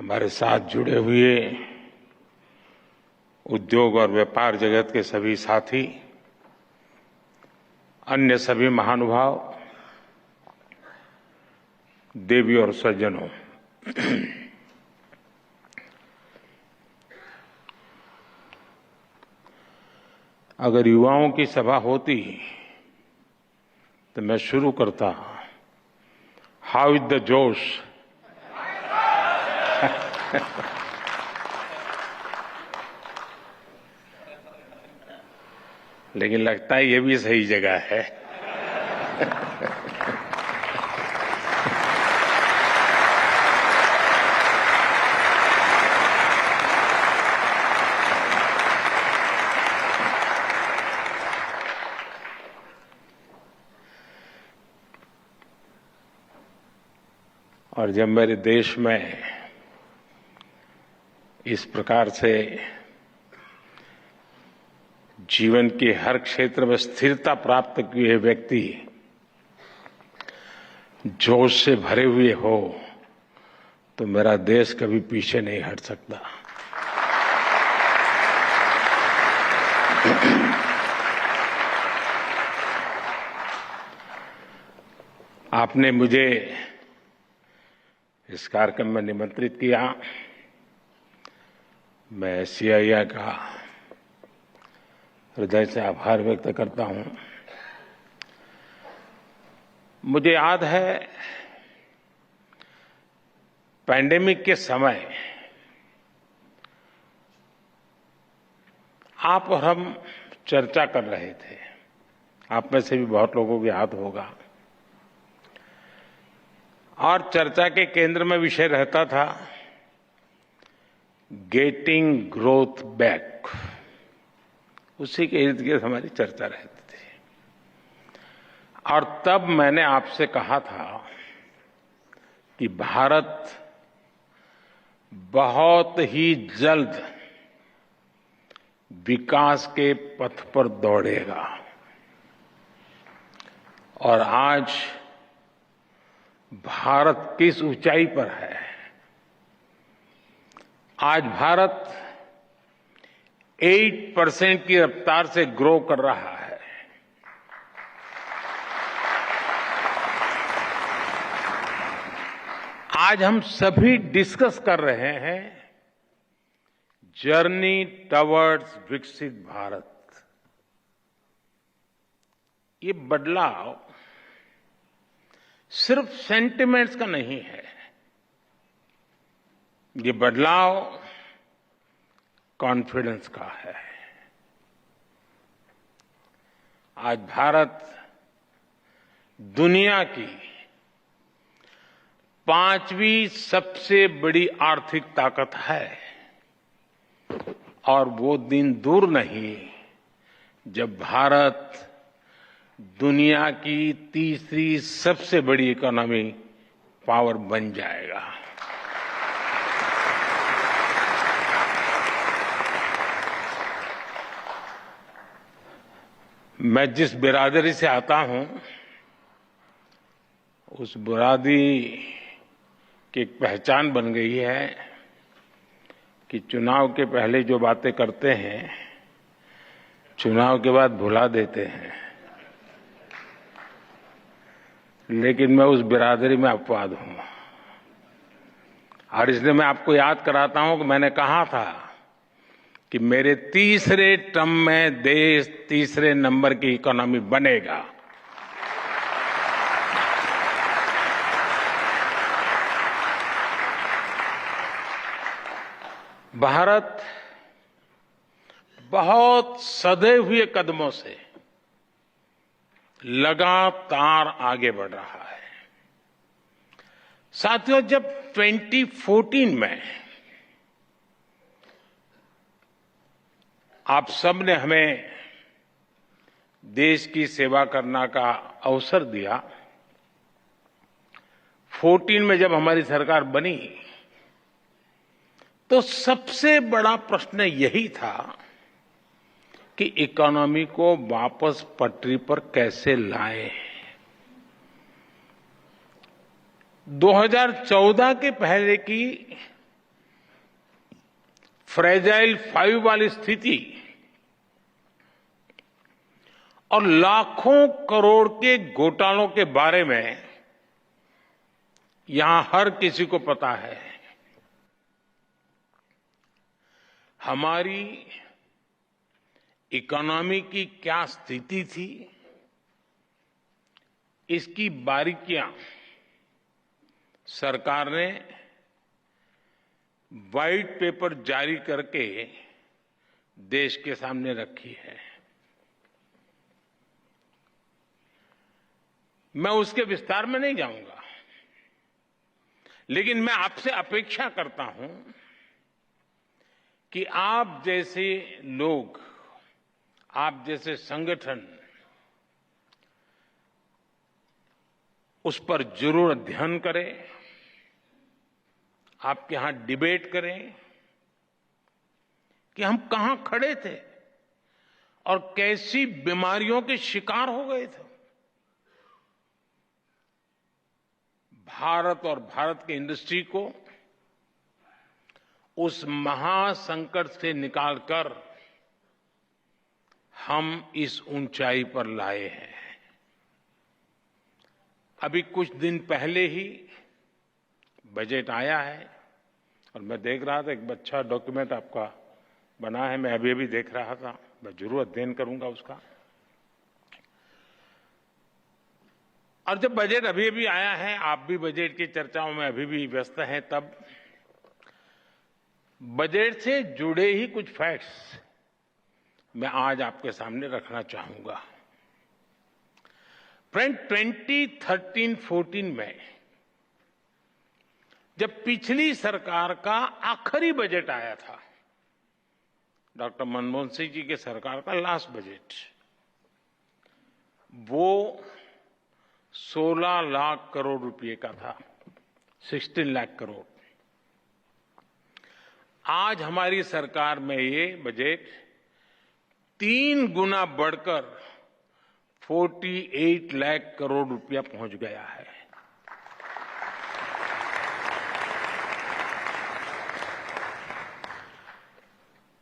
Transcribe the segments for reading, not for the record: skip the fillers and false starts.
हमारे साथ जुड़े हुए उद्योग और व्यापार जगत के सभी साथी, अन्य सभी महानुभाव, देवी और सज्जनों, अगर युवाओं की सभा होती तो मैं शुरू करता, हाउ इज द जोश। लेकिन लगता है ये भी सही जगह है। और जब मेरे देश में इस प्रकार से जीवन के हर क्षेत्र में स्थिरता प्राप्त किए व्यक्ति जोश से भरे हुए हो, तो मेरा देश कभी पीछे नहीं हट सकता। आपने मुझे इस कार्यक्रम में निमंत्रित किया। मैं सीआईआई का हृदय से आभार व्यक्त करता हूं। मुझे याद है पैंडेमिक के समय आप और हम चर्चा कर रहे थे। आप में से भी बहुत लोगों को याद होगा। और चर्चा के केंद्र में विषय रहता था गेटिंग ग्रोथ बैक। उसी के इर्द गिर्द हमारी चर्चा रहती थी। और तब मैंने आपसे कहा था कि भारत बहुत ही जल्द विकास के पथ पर दौड़ेगा। और आज भारत किस ऊंचाई पर है। आज भारत 8% की रफ्तार से ग्रो कर रहा है। आज हम सभी डिस्कस कर रहे हैं जर्नी टवर्ड्स विकसित भारत। ये बदलाव सिर्फ सेंटिमेंट्स का नहीं है। ये बदलाव कॉन्फिडेंस का है। आज भारत दुनिया की 5वीं सबसे बड़ी आर्थिक ताकत है। और वो दिन दूर नहीं जब भारत दुनिया की तीसरी सबसे बड़ी इकोनॉमी पावर बन जाएगा। मैं जिस बिरादरी से आता हूं, उस बिरादरी की एक पहचान बन गई है कि चुनाव के पहले जो बातें करते हैं, चुनाव के बाद भुला देते हैं। लेकिन मैं उस बिरादरी में अपवाद हूं। और इसलिए मैं आपको याद कराता हूं कि मैंने कहा था कि मेरे तीसरे टर्म में देश तीसरे नंबर की इकोनॉमी बनेगा। भारत बहुत सधे हुए कदमों से लगातार आगे बढ़ रहा है। साथियों, जब 2014 में आप सबने हमें देश की सेवा करने का अवसर दिया, 14 में जब हमारी सरकार बनी, तो सबसे बड़ा प्रश्न यही था कि इकोनॉमी को वापस पटरी पर कैसे लाएं। 2014 के पहले की फ्रेजाइल 5 वाली स्थिति और लाखों करोड़ के घोटालों के बारे में यहां हर किसी को पता है। हमारी इकोनॉमी की क्या स्थिति थी, इसकी बारीकियां सरकार ने व्हाइट पेपर जारी करके देश के सामने रखी है। मैं उसके विस्तार में नहीं जाऊंगा, लेकिन मैं आपसे अपेक्षा करता हूं कि आप जैसे लोग, आप जैसे संगठन उस पर जरूर अध्ययन करें, आपके यहां डिबेट करें कि हम कहां खड़े थे और कैसी बीमारियों के शिकार हो गए थे। भारत और भारत की इंडस्ट्री को उस महासंकट से निकालकर हम इस ऊंचाई पर लाए हैं। अभी कुछ दिन पहले ही बजट आया है और मैं देख रहा था, एक अच्छा डॉक्यूमेंट आपका बना है, मैं अभी देख रहा था, मैं जरूर अध्ययन करूंगा उसका। और जब बजट अभी आया है, आप भी बजट की चर्चाओं में अभी भी व्यस्त हैं, तब बजट से जुड़े ही कुछ फैक्ट्स मैं आज आपके सामने रखना चाहूंगा। फ्रेंड, 2013-14 में जब पिछली सरकार का आखिरी बजट आया था, डॉक्टर मनमोहन सिंह जी के सरकार का लास्ट बजट, वो 16 लाख करोड़ रुपए का था, 16 लाख करोड़। आज हमारी सरकार में ये बजट 3 गुना बढ़कर 48 लाख करोड़ रुपया पहुंच गया है।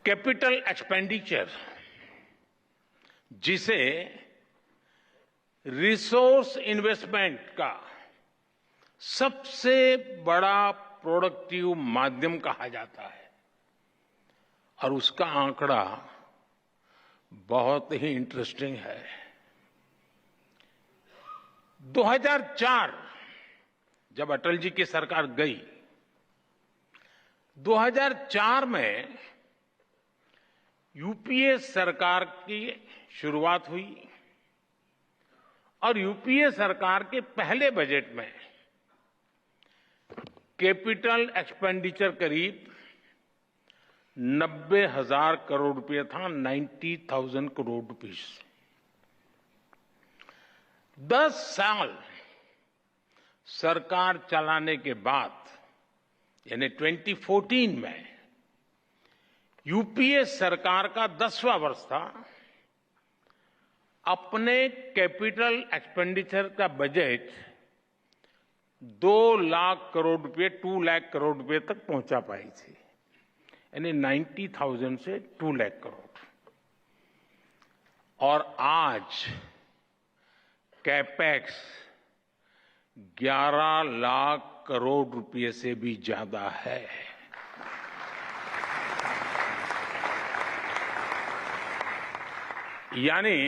कैपिटल एक्सपेंडिचर, जिसे रिसोर्स इन्वेस्टमेंट का सबसे बड़ा प्रोडक्टिव माध्यम कहा जाता है, और उसका आंकड़ा बहुत ही इंटरेस्टिंग है। 2004 जब अटल जी की सरकार गई, 2004 में यूपीए सरकार की शुरुआत हुई और यूपीए सरकार के पहले बजट में कैपिटल एक्सपेंडिचर करीब 90,000 करोड़ रुपए था, 90,000 करोड़ रुपीस। 10 साल सरकार चलाने के बाद, यानी 2014 में यूपीए सरकार का 10वां वर्ष था, अपने कैपिटल एक्सपेंडिचर का बजट 2 लाख करोड़ रुपए, 2 लाख करोड़ रुपए तक पहुंचा पाई थी, यानी 90,000 से 2 लाख करोड़। और आज कैपेक्स 11 लाख करोड़ रुपए से भी ज्यादा है। यानी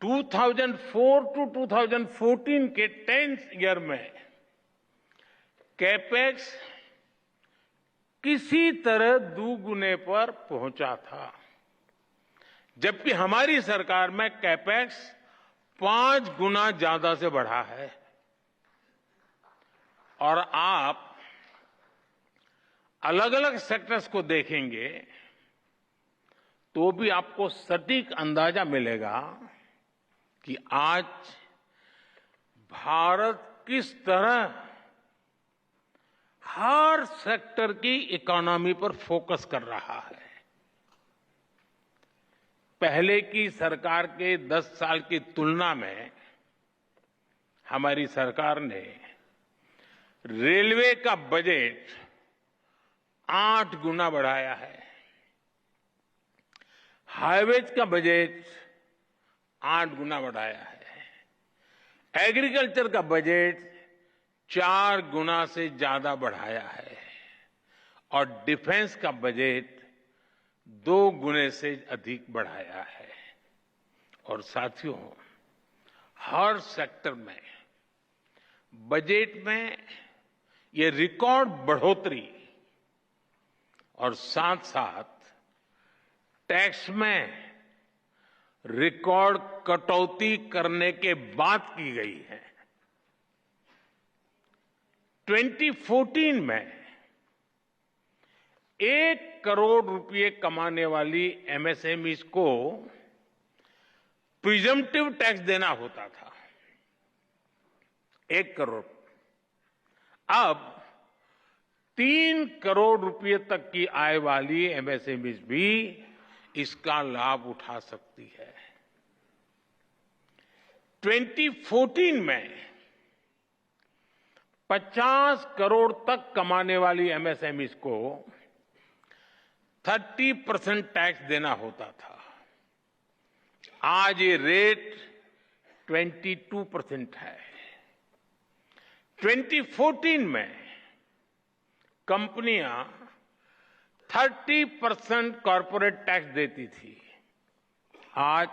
2004 टू 2014 के 10th ईयर में कैपेक्स किसी तरह दुगुने पर पहुंचा था, जबकि हमारी सरकार में कैपेक्स 5 गुना ज्यादा से बढ़ा है। और आप अलग अलग सेक्टर्स को देखेंगे तो भी आपको सटीक अंदाजा मिलेगा कि आज भारत किस तरह हर सेक्टर की इकोनॉमी पर फोकस कर रहा है। पहले की सरकार के 10 साल की तुलना में हमारी सरकार ने रेलवे का बजट 8 गुना बढ़ाया है। हाईवेज का बजट 8 गुना बढ़ाया है। एग्रीकल्चर का बजट 4 गुना से ज्यादा बढ़ाया है और डिफेंस का बजट 2 गुने से अधिक बढ़ाया है। और साथियों, हर सेक्टर में बजट में ये रिकॉर्ड बढ़ोतरी और साथ साथ टैक्स में रिकॉर्ड कटौती करने के बाद की गई है। 2014 में 1 करोड़ रुपए कमाने वाली एमएसएमईज को प्रिजम्पटिव टैक्स देना होता था, 1 करोड़। अब 3 करोड़ रुपए तक की आय वाली एमएसएमईज भी इसका लाभ उठा सकती है। 2014 में 50 करोड़ तक कमाने वाली एमएसएमईज को 30% टैक्स देना होता था। आज ये रेट 22% है। 2014 में कंपनियां 30% कॉर्पोरेट टैक्स देती थी। आज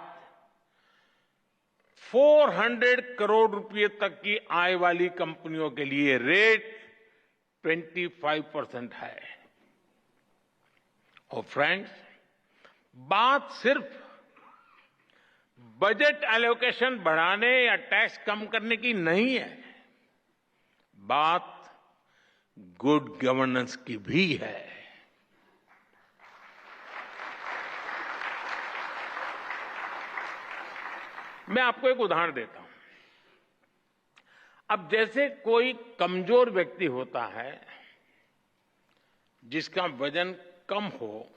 400 करोड़ रुपए तक की आय वाली कंपनियों के लिए रेट 25% है। और फ्रेंड्स, बात सिर्फ बजट एलोकेशन बढ़ाने या टैक्स कम करने की नहीं है, बात गुड गवर्नेंस की भी है। मैं आपको एक उदाहरण देता हूं। अब जैसे कोई कमजोर व्यक्ति होता है जिसका वजन कम हो,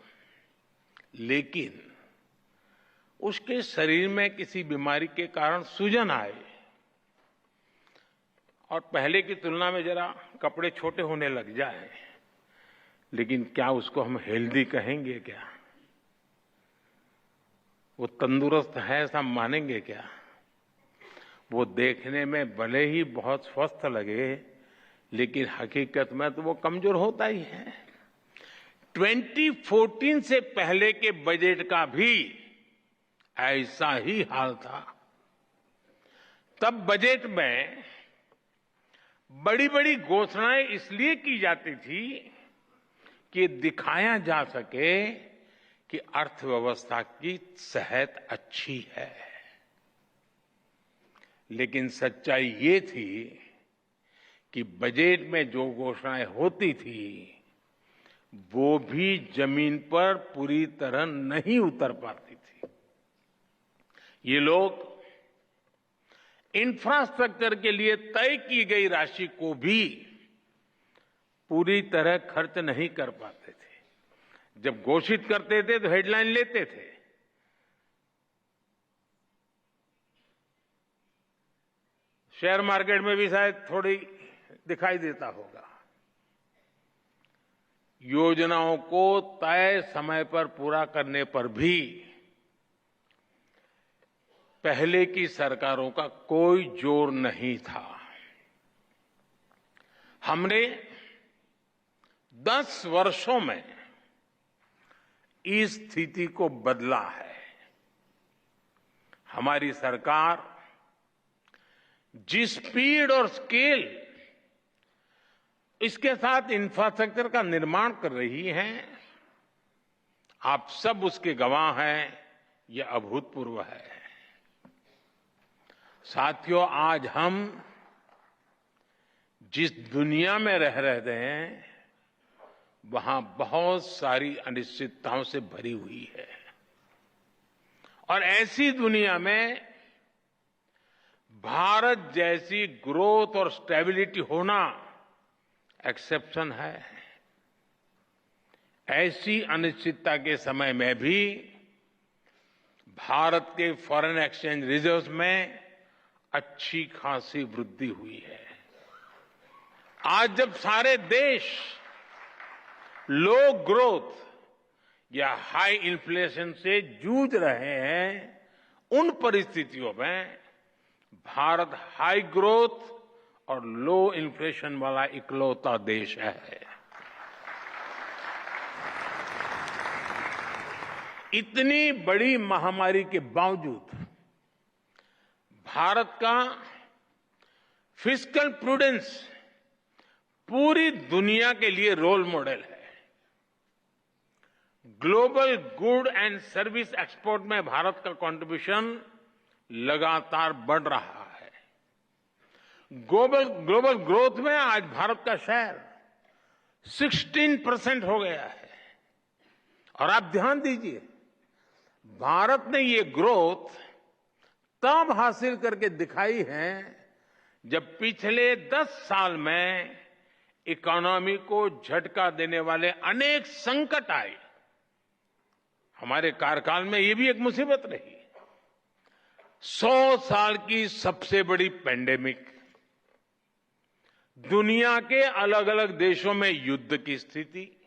लेकिन उसके शरीर में किसी बीमारी के कारण सूजन आए और पहले की तुलना में जरा कपड़े छोटे होने लग जाए, लेकिन क्या उसको हम हेल्दी कहेंगे? क्या वो तंदुरुस्त है ऐसा मानेंगे क्या? वो देखने में भले ही बहुत स्वस्थ लगे, लेकिन हकीकत में तो वो कमजोर होता ही है। 2014 से पहले के बजट का भी ऐसा ही हाल था। तब बजट में बड़ी बड़ी घोषणाएं इसलिए की जाती थी कि दिखाया जा सके कि अर्थव्यवस्था की सेहत अच्छी है। लेकिन सच्चाई ये थी कि बजट में जो घोषणाएं होती थी वो भी जमीन पर पूरी तरह नहीं उतर पाती थी। ये लोग इंफ्रास्ट्रक्चर के लिए तय की गई राशि को भी पूरी तरह खर्च नहीं कर पाते थे। जब घोषित करते थे तो हेडलाइन लेते थे, शेयर मार्केट में भी शायद थोड़ी दिखाई देता होगा। योजनाओं को तय समय पर पूरा करने पर भी पहले की सरकारों का कोई जोर नहीं था। हमने 10 वर्षों में इस स्थिति को बदला है। हमारी सरकार जिस स्पीड और स्केल इसके साथ इंफ्रास्ट्रक्चर का निर्माण कर रही है, आप सब उसके गवाह हैं। यह अभूतपूर्व है। साथियों, आज हम जिस दुनिया में रह रहे हैं वहां बहुत सारी अनिश्चितताओं से भरी हुई है और ऐसी दुनिया में भारत जैसी ग्रोथ और स्टेबिलिटी होना एक्सेप्शन है। ऐसी अनिश्चितता के समय में भी भारत के फॉरेन एक्सचेंज रिजर्व्स में अच्छी खासी वृद्धि हुई है। आज जब सारे देश लो ग्रोथ या हाई इन्फ्लेशन से जूझ रहे हैं, उन परिस्थितियों में भारत हाई ग्रोथ और लो इन्फ्लेशन वाला इकलौता देश है। इतनी बड़ी महामारी के बावजूद भारत का फिस्कल प्रूडेंस पूरी दुनिया के लिए रोल मॉडल है। Global good and service export में भारत का कंट्रीब्यूशन लगातार बढ़ रहा है। ग्लोबल ग्रोथ में आज भारत का शेयर 16% हो गया है। और आप ध्यान दीजिए, भारत ने ये ग्रोथ तब हासिल करके दिखाई है जब पिछले 10 साल में इकोनॉमी को झटका देने वाले अनेक संकट आए। हमारे कार्यकाल में ये भी एक मुसीबत रही। 100 साल की सबसे बड़ी पैंडेमिक, दुनिया के अलग अलग देशों में युद्ध की स्थिति,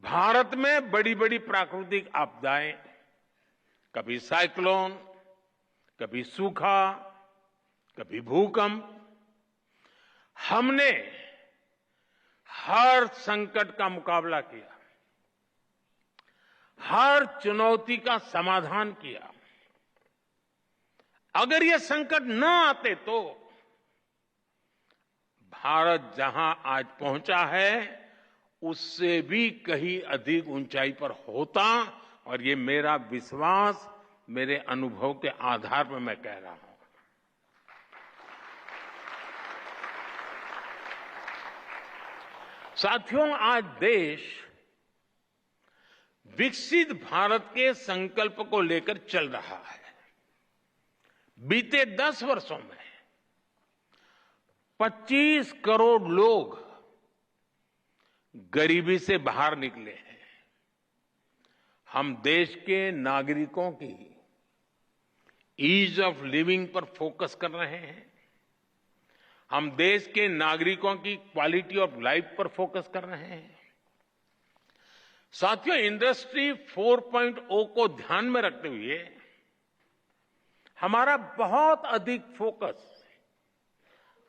भारत में बड़ी बड़ी प्राकृतिक आपदाएं, कभी साइक्लोन, कभी सूखा, कभी भूकंप। हमने हर संकट का मुकाबला किया, हर चुनौती का समाधान किया। अगर ये संकट न आते तो भारत जहां आज पहुंचा है उससे भी कहीं अधिक ऊंचाई पर होता, और ये मेरा विश्वास, मेरे अनुभव के आधार पर मैं कह रहा हूं। साथियों, आज देश विकसित भारत के संकल्प को लेकर चल रहा है। बीते 10 वर्षों में 25 करोड़ लोग गरीबी से बाहर निकले हैं। हम देश के नागरिकों की ईज ऑफ लिविंग पर फोकस कर रहे हैं। हम देश के नागरिकों की क्वालिटी ऑफ लाइफ पर फोकस कर रहे हैं। साथियों, इंडस्ट्री 4.0 को ध्यान में रखते हुए हमारा बहुत अधिक फोकस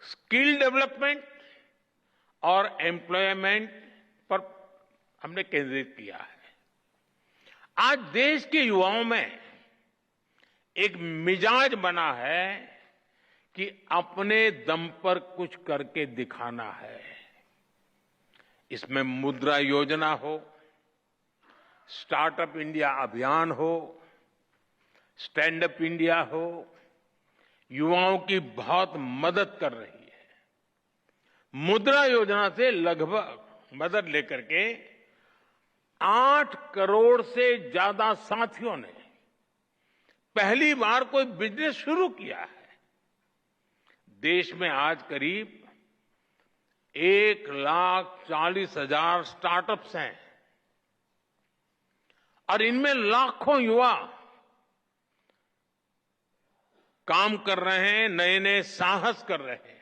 स्किल डेवलपमेंट और एम्प्लॉयमेंट पर हमने केंद्रित किया है। आज देश के युवाओं में एक मिजाज बना है कि अपने दम पर कुछ करके दिखाना है। इसमें मुद्रा योजना हो, स्टार्टअप इंडिया अभियान हो, स्टैंड अप इंडिया हो, युवाओं की बहुत मदद कर रही है। मुद्रा योजना से लगभग मदद लेकर के 8 करोड़ से ज्यादा साथियों ने पहली बार कोई बिजनेस शुरू किया है। देश में आज करीब 1,40,000 स्टार्टअप्स हैं और इनमें लाखों युवा काम कर रहे हैं, नए नए साहस कर रहे हैं।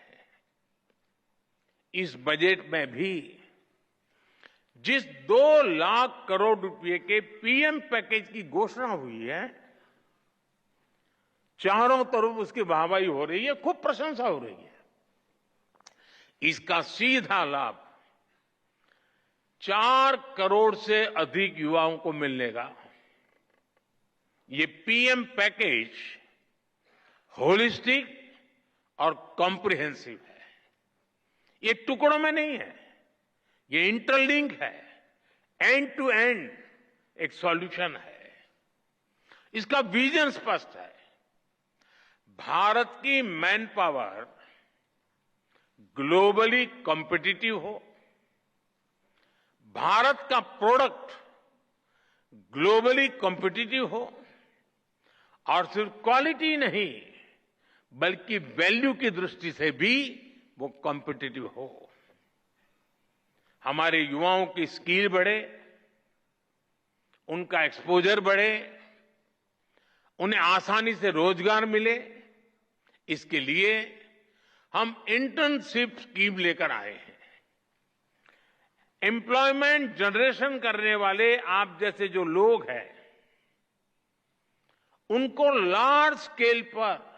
इस बजट में भी जिस 2 लाख करोड़ रुपए के पीएम पैकेज की घोषणा हुई है, चारों तरफ उसकी वाहवाही हो रही है, खूब प्रशंसा हो रही है। इसका सीधा लाभ 4 करोड़ से अधिक युवाओं को मिलने का। ये पीएम पैकेज होलिस्टिक और कॉम्प्रिहेंसिव है। ये टुकड़ों में नहीं है, ये इंटरलिंक है, एंड टू एंड एक सॉल्यूशन है। इसका विजन स्पष्ट है। भारत की मैन पावर ग्लोबली कॉम्पिटिटिव हो, भारत का प्रोडक्ट ग्लोबली कॉम्पिटिटिव हो, और सिर्फ क्वालिटी नहीं बल्कि वैल्यू की दृष्टि से भी वो कॉम्पिटिटिव हो। हमारे युवाओं की स्किल बढ़े, उनका एक्सपोजर बढ़े, उन्हें आसानी से रोजगार मिले। इसके लिए हम इंटर्नशिप स्कीम लेकर आए हैं। एम्प्लॉयमेंट जनरेशन करने वाले आप जैसे जो लोग हैं, उनको लार्ज स्केल पर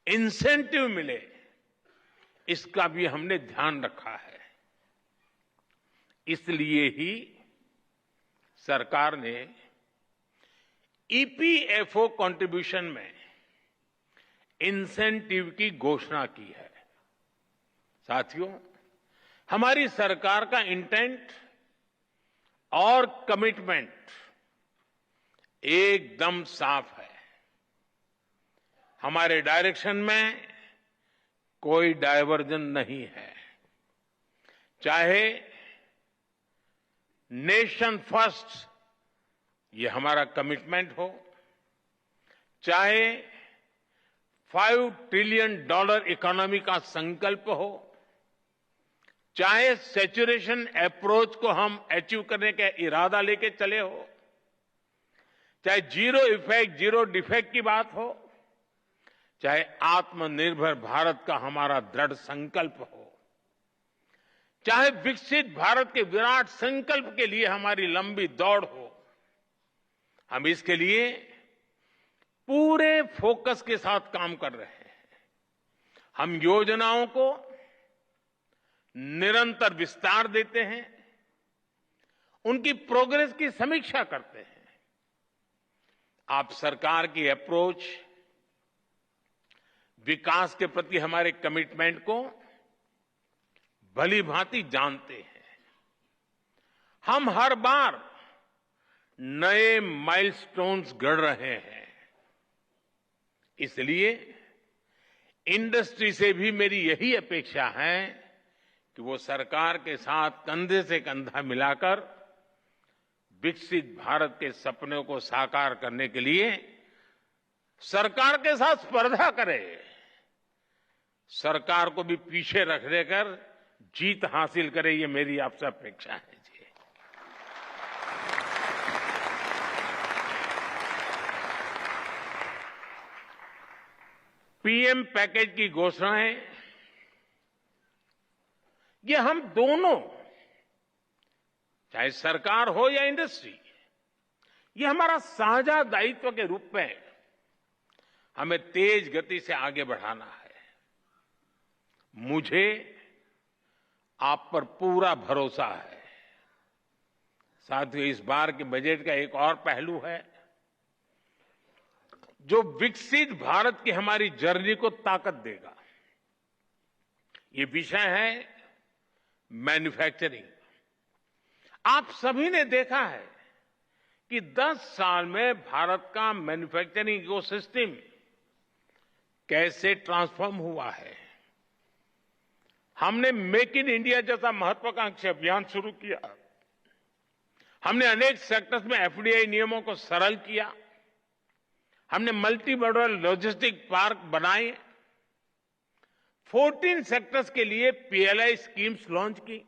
इंसेंटिव मिले, इसका भी हमने ध्यान रखा है। इसलिए ही सरकार ने ईपीएफओ कंट्रीब्यूशन में इंसेंटिव की घोषणा की है। साथियों, हमारी सरकार का इंटेंट और कमिटमेंट एकदम साफ है। हमारे डायरेक्शन में कोई डायवर्जन नहीं है। चाहे नेशन फर्स्ट ये हमारा कमिटमेंट हो, चाहे $5 ट्रिलियन इकोनॉमी का संकल्प हो, चाहे सैचुरेशन अप्रोच को हम अचीव करने का इरादा लेके चले हो, चाहे जीरो इफेक्ट जीरो डिफेक्ट की बात हो, चाहे आत्मनिर्भर भारत का हमारा दृढ़ संकल्प हो, चाहे विकसित भारत के विराट संकल्प के लिए हमारी लंबी दौड़ हो, हम इसके लिए पूरे फोकस के साथ काम कर रहे हैं। हम योजनाओं को निरंतर विस्तार देते हैं, उनकी प्रोग्रेस की समीक्षा करते हैं। आप सरकार की अप्रोच, विकास के प्रति हमारे कमिटमेंट को भली भांति जानते हैं। हम हर बार नए माइलस्टोन्स गढ़ रहे हैं। इसलिए इंडस्ट्री से भी मेरी यही अपेक्षा है कि वो सरकार के साथ कंधे से कंधा मिलाकर विकसित भारत के सपनों को साकार करने के लिए सरकार के साथ स्पर्धा करे, सरकार को भी पीछे रख देकर जीत हासिल करे। ये मेरी आपसे अपेक्षा है जी। पीएम पैकेज की घोषणाएं, ये हम दोनों, चाहे सरकार हो या इंडस्ट्री, ये हमारा साझा दायित्व के रूप में हमें तेज गति से आगे बढ़ाना है। मुझे आप पर पूरा भरोसा है। साथियों, इस बार के बजट का एक और पहलू है जो विकसित भारत की हमारी जर्नी को ताकत देगा। ये विषय है मैन्युफैक्चरिंग। आप सभी ने देखा है कि 10 साल में भारत का मैन्युफैक्चरिंग इकोसिस्टम कैसे ट्रांसफॉर्म हुआ है। हमने मेक इन इंडिया जैसा महत्वाकांक्षी अभियान शुरू किया। हमने अनेक सेक्टर्स में एफडीआई नियमों को सरल किया। हमने मल्टी मॉडल लॉजिस्टिक पार्क बनाए। 14 सेक्टर्स के लिए पीएलआई स्कीम्स लॉन्च की।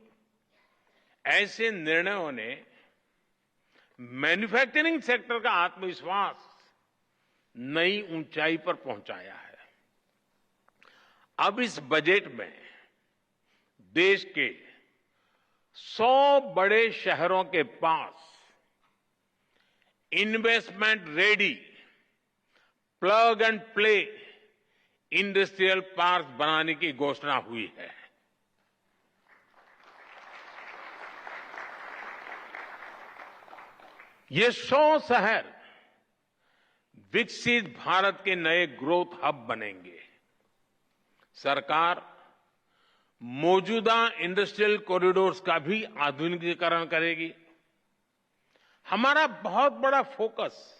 ऐसे निर्णयों ने मैन्युफैक्चरिंग सेक्टर का आत्मविश्वास नई ऊंचाई पर पहुंचाया है। अब इस बजट में देश के 100 बड़े शहरों के पास investment ready plug and play industrial park बनाने की घोषणा हुई है। ये 100 शहर विकसित भारत के नए ग्रोथ हब बनेंगे। सरकार मौजूदा इंडस्ट्रियल कॉरिडोर्स का भी आधुनिकीकरण करेगी। हमारा बहुत बड़ा फोकस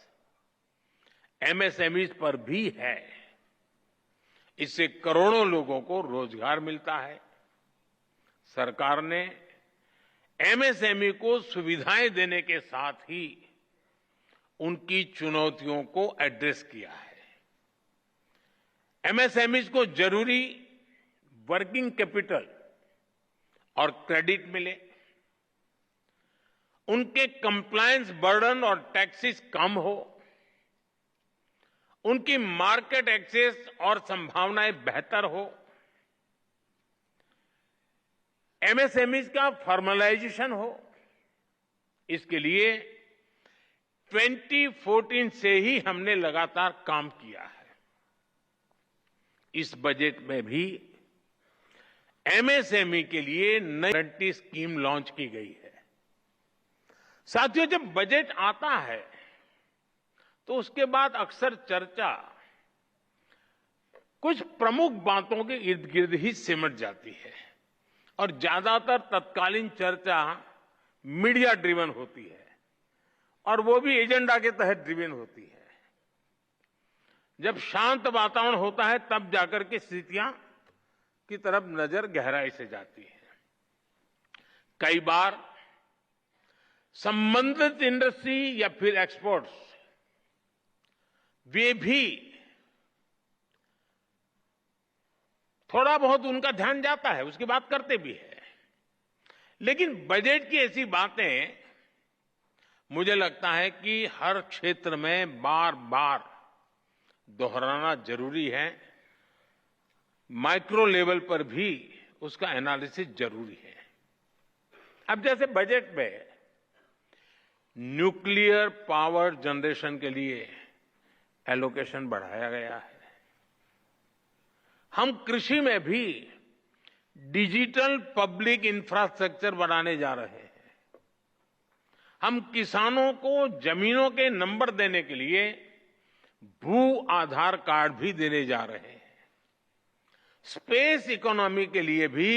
एमएसएमईज पर भी है। इससे करोड़ों लोगों को रोजगार मिलता है। सरकार ने एमएसएमई को सुविधाएं देने के साथ ही उनकी चुनौतियों को एड्रेस किया है। एमएसएमईज को जरूरी वर्किंग कैपिटल और क्रेडिट मिले, उनके कंप्लायंस बर्डन और टैक्सेस कम हो, उनकी मार्केट एक्सेस और संभावनाएं बेहतर हो, एमएसएमई का फॉर्मलाइजेशन हो, इसके लिए 2014 से ही हमने लगातार काम किया है। इस बजट में भी एमएसएमई के लिए नई गारंटी स्कीम लॉन्च की गई है। साथियों, जब बजट आता है तो उसके बाद अक्सर चर्चा कुछ प्रमुख बातों के इर्द गिर्द ही सिमट जाती है और ज्यादातर तत्कालीन चर्चा मीडिया ड्रिवन होती है और वो भी एजेंडा के तहत ड्रिवन होती है। जब शांत वातावरण होता है तब जाकर के स्थितियां की तरफ नजर गहराई से जाती है। कई बार संबंधित इंडस्ट्री या फिर एक्सपोर्ट्स वे भी थोड़ा बहुत उनका ध्यान जाता है, उसकी बात करते भी है, लेकिन बजट की ऐसी बातें मुझे लगता है कि हर क्षेत्र में बार बार दोहराना जरूरी है। माइक्रो लेवल पर भी उसका एनालिसिस जरूरी है। अब जैसे बजट में न्यूक्लियर पावर जनरेशन के लिए एलोकेशन बढ़ाया गया है। हम कृषि में भी डिजिटल पब्लिक इंफ्रास्ट्रक्चर बनाने जा रहे हैं। हम किसानों को जमीनों के नंबर देने के लिए भू आधार कार्ड भी देने जा रहे हैं। स्पेस इकोनॉमी के लिए भी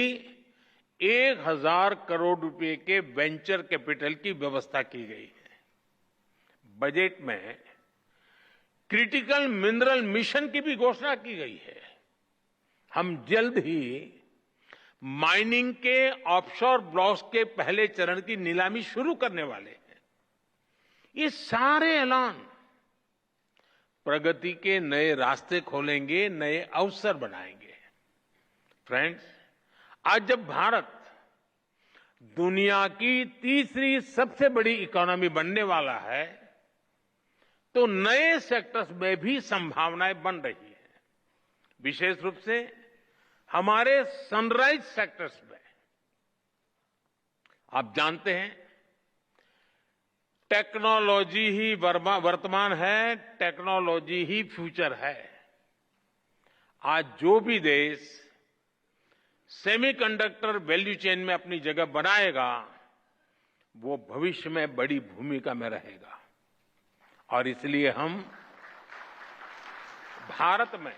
1000 करोड़ रुपए के वेंचर कैपिटल की व्यवस्था की गई है। बजट में क्रिटिकल मिनरल मिशन की भी घोषणा की गई है। हम जल्द ही माइनिंग के ऑफशोर ब्लॉक्स के पहले चरण की नीलामी शुरू करने वाले हैं। ये सारे ऐलान प्रगति के नए रास्ते खोलेंगे, नए अवसर बनाएंगे। फ्रेंड्स, आज जब भारत दुनिया की तीसरी सबसे बड़ी इकोनॉमी बनने वाला है, तो नए सेक्टर्स में भी संभावनाएं बन रही हैं। विशेष रूप से हमारे सनराइज सेक्टर्स में। आप जानते हैं, टेक्नोलॉजी ही वर्तमान है, टेक्नोलॉजी ही फ्यूचर है। आज जो भी देश सेमीकंडक्टर वैल्यू चेन में अपनी जगह बनाएगा, वो भविष्य में बड़ी भूमिका में रहेगा। और इसलिए हम भारत में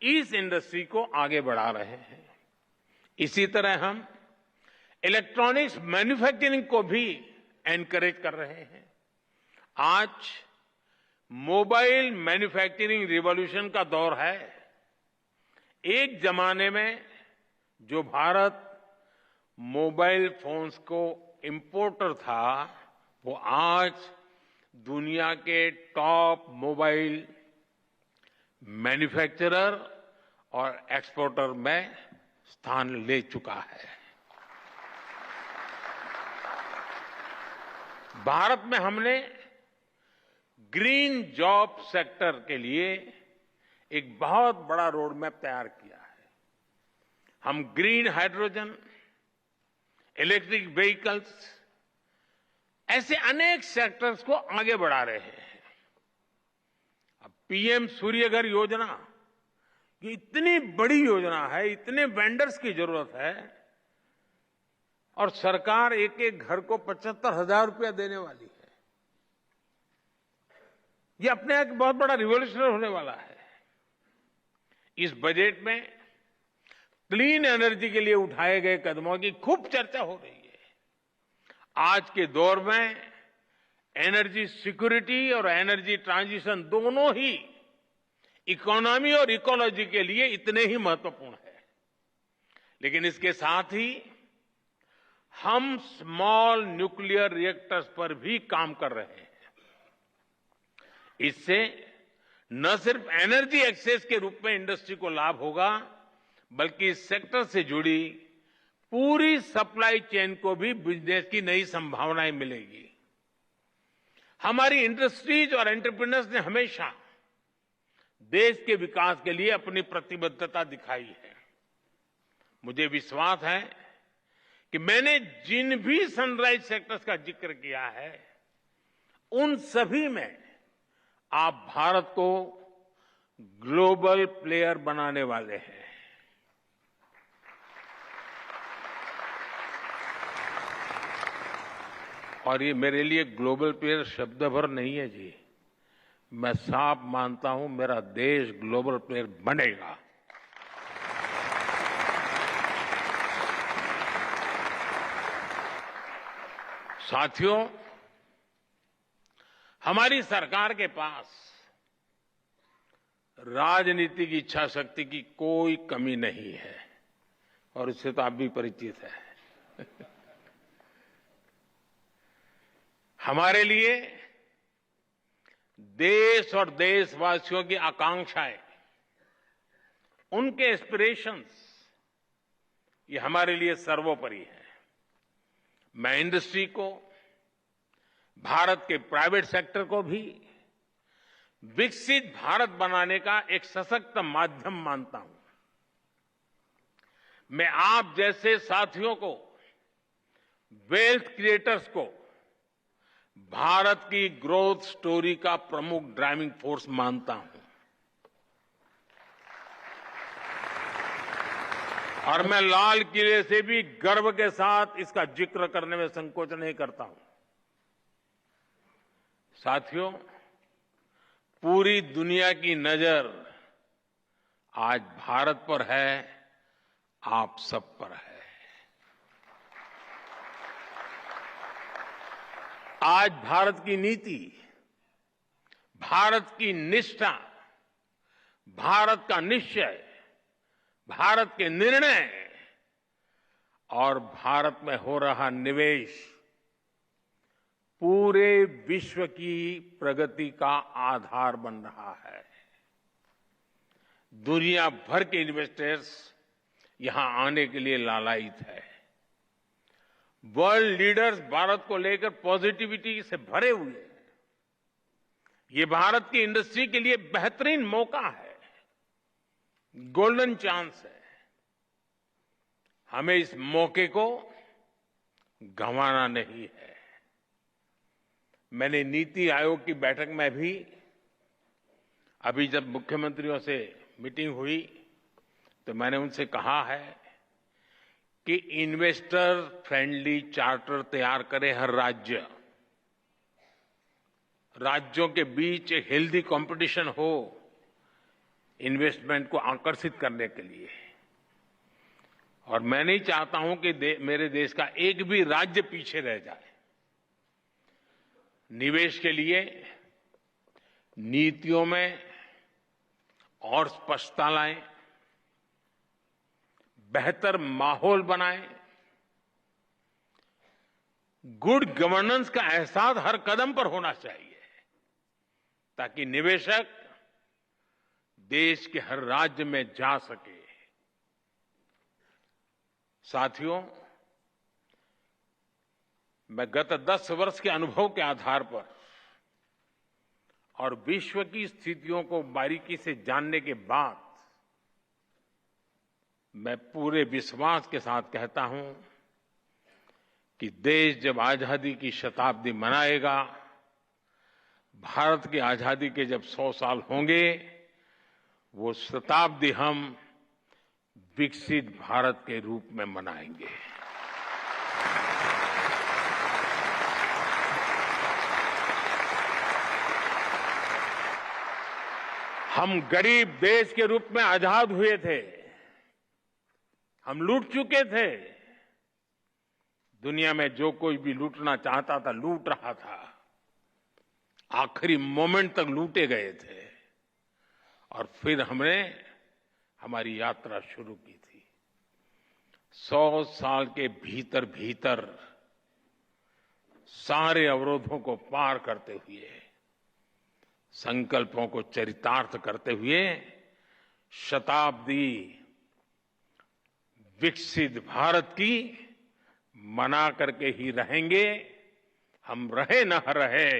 इस इंडस्ट्री को आगे बढ़ा रहे हैं। इसी तरह हम इलेक्ट्रॉनिक्स मैन्युफैक्चरिंग को भी एनकरेज कर रहे हैं। आज मोबाइल मैन्युफैक्चरिंग रिवॉल्यूशन का दौर है। एक जमाने में जो भारत मोबाइल फोन्स को इंपोर्टर था, वो आज दुनिया के टॉप मोबाइल मैन्युफैक्चरर और एक्सपोर्टर में स्थान ले चुका है। भारत में हमने ग्रीन जॉब सेक्टर के लिए एक बहुत बड़ा रोड मैप तैयार किया है। हम ग्रीन हाइड्रोजन, इलेक्ट्रिक व्हीकल्स, ऐसे अनेक सेक्टर्स को आगे बढ़ा रहे हैं। अब पीएम सूर्यघर योजना, ये इतनी बड़ी योजना है, इतने वेंडर्स की जरूरत है, और सरकार एक एक घर को 75,000 रुपया देने वाली है। ये अपने एक बहुत बड़ा रिवॉल्यूशन होने वाला है। इस बजट में क्लीन एनर्जी के लिए उठाए गए कदमों की खूब चर्चा हो रही है। आज के दौर में एनर्जी सिक्योरिटी और एनर्जी ट्रांजिशन दोनों ही इकोनॉमी और इकोलॉजी के लिए इतने ही महत्वपूर्ण है। लेकिन इसके साथ ही हम स्मॉल न्यूक्लियर रिएक्टर्स पर भी काम कर रहे हैं। इससे न सिर्फ एनर्जी एक्सेस के रूप में इंडस्ट्री को लाभ होगा, बल्कि इस सेक्टर से जुड़ी पूरी सप्लाई चेन को भी बिजनेस की नई संभावनाएं मिलेगी। हमारी इंडस्ट्रीज और एंटरप्रेन्योर्स ने हमेशा देश के विकास के लिए अपनी प्रतिबद्धता दिखाई है। मुझे विश्वास है कि मैंने जिन भी सनराइज सेक्टर्स का जिक्र किया है उन सभी में आप भारत को ग्लोबल प्लेयर बनाने वाले हैं। और ये मेरे लिए ग्लोबल प्लेयर शब्द भर नहीं है जी, मैं साफ मानता हूं मेरा देश ग्लोबल प्लेयर बनेगा। साथियों, हमारी सरकार के पास राजनीतिक इच्छा शक्ति की कोई कमी नहीं है और इससे तो आप भी परिचित हैं। हमारे लिए देश और देशवासियों की आकांक्षाएं, उनके एस्पिरेशंस, ये हमारे लिए सर्वोपरि है। मैं इंडस्ट्री को, भारत के प्राइवेट सेक्टर को भी विकसित भारत बनाने का एक सशक्त माध्यम मानता हूं। मैं आप जैसे साथियों को, वेल्थ क्रिएटर्स को भारत की ग्रोथ स्टोरी का प्रमुख ड्राइविंग फोर्स मानता हूं। और मैं लाल किले से भी गर्व के साथ इसका जिक्र करने में संकोच नहीं करता हूं। साथियों, पूरी दुनिया की नजर आज भारत पर है, आप सब पर है। आज भारत की नीति, भारत की निष्ठा, भारत का निश्चय, भारत के निर्णय और भारत में हो रहा निवेश पूरे विश्व की प्रगति का आधार बन रहा है। दुनिया भर के इन्वेस्टर्स यहां आने के लिए लालायित है। वर्ल्ड लीडर्स भारत को लेकर पॉजिटिविटी से भरे हुए हैं। ये भारत की इंडस्ट्री के लिए बेहतरीन मौका है, गोल्डन चांस है। हमें इस मौके को गंवाना नहीं है। मैंने नीति आयोग की बैठक में भी, अभी जब मुख्यमंत्रियों से मीटिंग हुई तो मैंने उनसे कहा है कि इन्वेस्टर फ्रेंडली चार्टर तैयार करे हर राज्य। राज्यों के बीच एक हेल्दी कंपटीशन हो इन्वेस्टमेंट को आकर्षित करने के लिए। और मैं नहीं चाहता हूं कि मेरे देश का एक भी राज्य पीछे रह जाए। निवेश के लिए नीतियों में और स्पष्टता लाएं, बेहतर माहौल बनाएं, गुड गवर्नेंस का एहसास हर कदम पर होना चाहिए ताकि निवेशक देश के हर राज्य में जा सके। साथियों, मैं गत 10 वर्ष के अनुभव के आधार पर और विश्व की स्थितियों को बारीकी से जानने के बाद मैं पूरे विश्वास के साथ कहता हूं कि देश जब आजादी की शताब्दी मनाएगा, भारत की आजादी के जब 100 साल होंगे, वो शताब्दी हम विकसित भारत के रूप में मनाएंगे। हम गरीब देश के रूप में आजाद हुए थे, हम लूट चुके थे। दुनिया में जो कोई भी लूटना चाहता था लूट रहा था, आखिरी मोमेंट तक लूटे गए थे। और फिर हमने हमारी यात्रा शुरू की थी। 100 साल के भीतर भीतर सारे अवरोधों को पार करते हुए, संकल्पों को चरितार्थ करते हुए शताब्दी विकसित भारत की मना करके ही रहेंगे। हम रहे न रहे,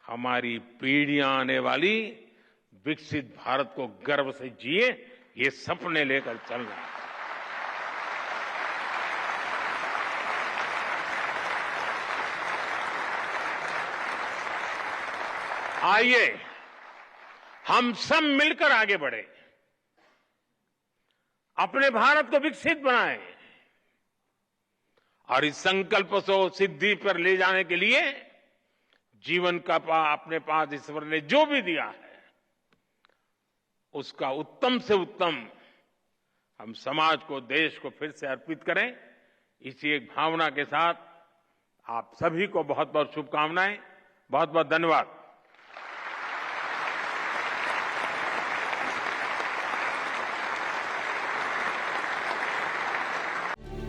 हमारी पीढ़ियां आने वाली विकसित भारत को गर्व से जिए, ये सपने लेकर चलना है। आइए हम सब मिलकर आगे बढ़े, अपने भारत को विकसित बनाएं और इस संकल्प को सिद्धि पर ले जाने के लिए जीवन का अपने पास ईश्वर ने जो भी दिया है उसका उत्तम से उत्तम हम समाज को, देश को फिर से अर्पित करें। इसी एक भावना के साथ आप सभी को बहुत बहुत शुभकामनाएं, बहुत बहुत धन्यवाद।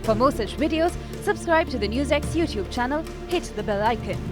For more such videos, subscribe to the NewsX YouTube channel, hit the bell icon.